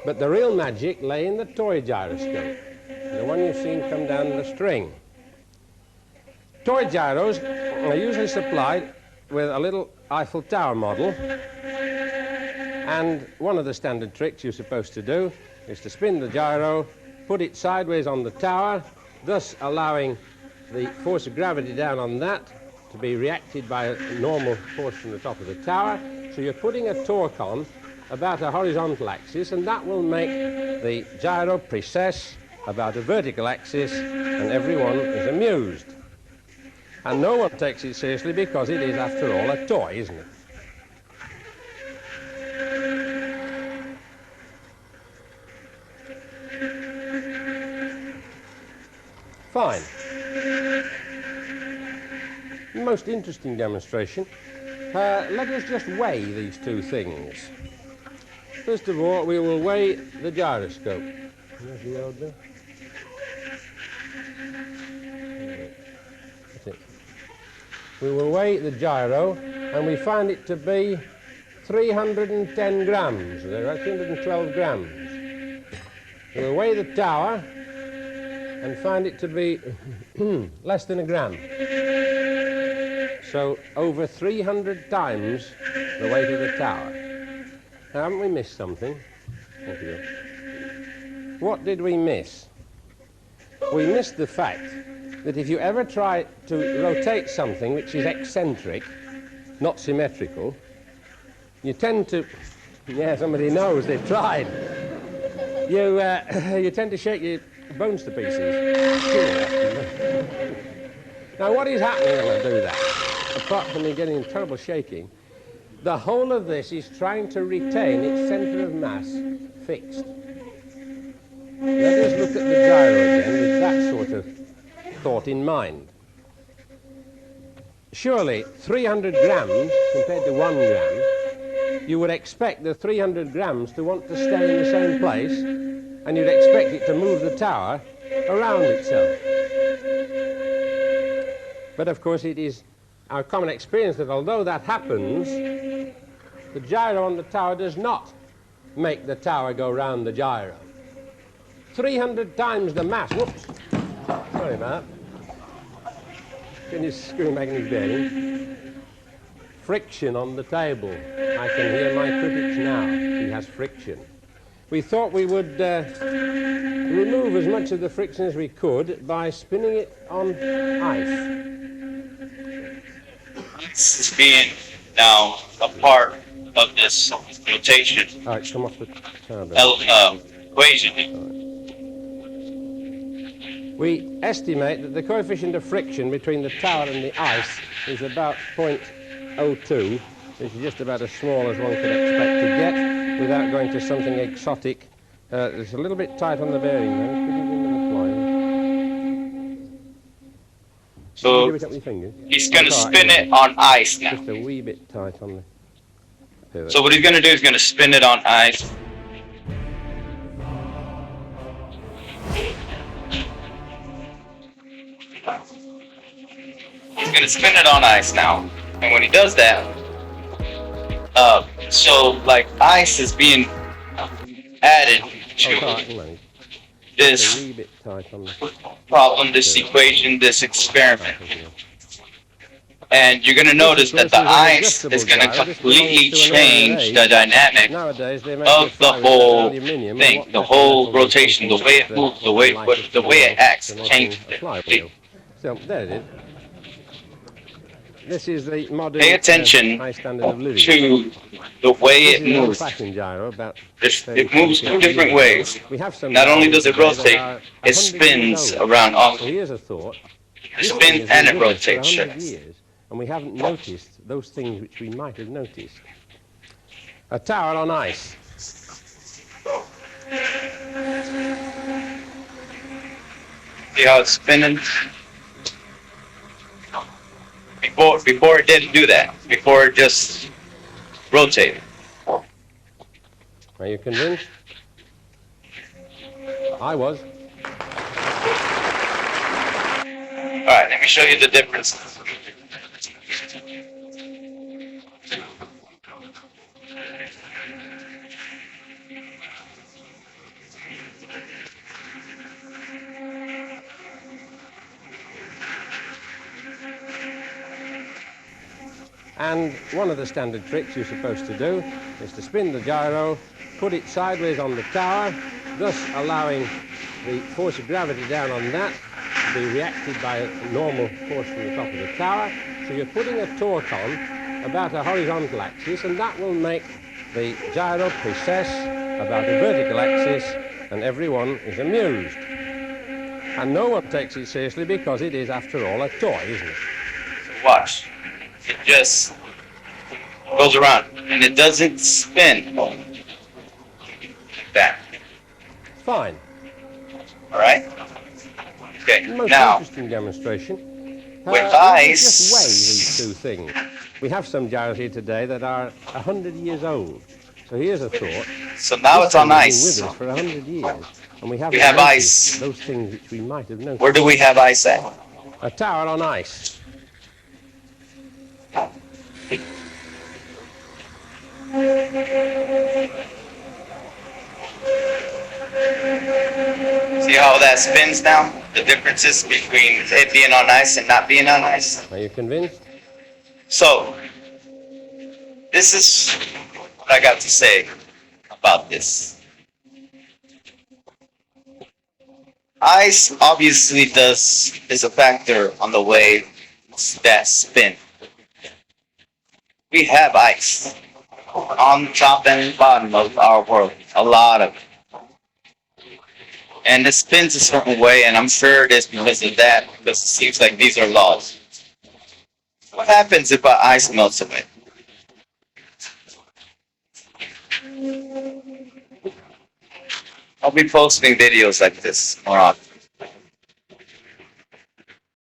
But the real magic lay in the toy gyroscope, the one you've seen come down the string. Toy gyros are usually supplied with a little Eiffel Tower model, and one of the standard tricks you're supposed to do is to spin the gyro, put it sideways on the tower, thus allowing the force of gravity down on that to be reacted by a normal force from the top of the tower. So you're putting a torque on about a horizontal axis, and that will make the gyro precess about a vertical axis, and everyone is amused. And no one takes it seriously because it is, after all, a toy, isn't it? Fine. Most interesting demonstration. Let us just weigh these two things. First of all, we will weigh the gyroscope. There's the old bit. That's it. We will weigh the gyro, and we find it to be 310 grams. There are 312 grams. We'll weigh the tower and find it to be less than a gram. So over 300 times the weight of the tower. Now, haven't we missed something? Thank you. What did we miss? We missed the fact that if you ever try to rotate something which is eccentric, not symmetrical, you tend to, yeah, somebody knows, they've tried. You tend to shake your bones to pieces. Now, what is happening when I do that? Apart from me getting terrible shaking, the whole of this is trying to retain its centre of mass fixed. Let us look at the gyro again with that sort of thought in mind. Surely 300 grams compared to 1 gram, you would expect the 300 grams to want to stay in the same place, and you'd expect it to move the tower around itself. But of course it is our common experience that although that happens, the gyro on the tower does not make the tower go round the gyro. 300 times the mass. Whoops. Sorry about that. Can you screw magnetic bearing? Friction on the table. I can hear my critics now. He has friction. We thought we would remove as much of the friction as we could by spinning it on ice. Ice is being now a part of this rotation All right, come off the tower. Equation. We estimate that the coefficient of friction between the tower and the ice is about 0.02, which is just about as small as one could expect to get without going to something exotic. It's a little bit tight on the bearing now. So he's going to spin it on ice now. Just a wee bit tight on the... So what he's going to do is going to spin it on ice. He's going to spin it on ice now. And when he does that, so like ice is being added to this problem, this equation, this experiment. And you're going to notice that the ice is going to completely change the dynamic of the whole thing, the whole rotation, the way it moves, the way it acts, changes it. So there it is. This is the modern Pay attention high standard of living. to the way it moves. It moves two different ways. Not only does it rotate, it spins around also. Here's a thought. It spins and it rotates. And we haven't noticed those things which we might have noticed. A tower on ice. See how it's spinning? Before it didn't do that. Before it just rotated. Are you convinced? I was. Alright, let me show you the difference. And one of the standard tricks you're supposed to do is to spin the gyro, put it sideways on the tower, thus allowing the force of gravity down on that to be reacted by a normal force from the top of the tower. So you're putting a torque on about a horizontal axis, and that will make the gyro precess about a vertical axis, and everyone is amused. And no one takes it seriously because it is, after all, a toy, isn't it? Watch. It just goes around, and it doesn't spin like that. Fine. All right? Okay, Most now, interesting demonstration. with Let's ice... just weigh these two things. We have some gyros here today that are 100 years old. So here's a thought. So now it's on ice. With us for 100 years, and we have ice. Those things which we might have noticed. Where do we have ice at? A tower on ice. See how that spins now? The differences between it being on ice and not being on ice? Are you convinced? So, this is what I got to say about this. Ice obviously is a factor on the way that spin. We have ice on top and bottom of our world, a lot of it. And it spins a certain way, and I'm sure it is because of that, because it seems like these are laws. What happens if our ice melts away? I'll be posting videos like this more often.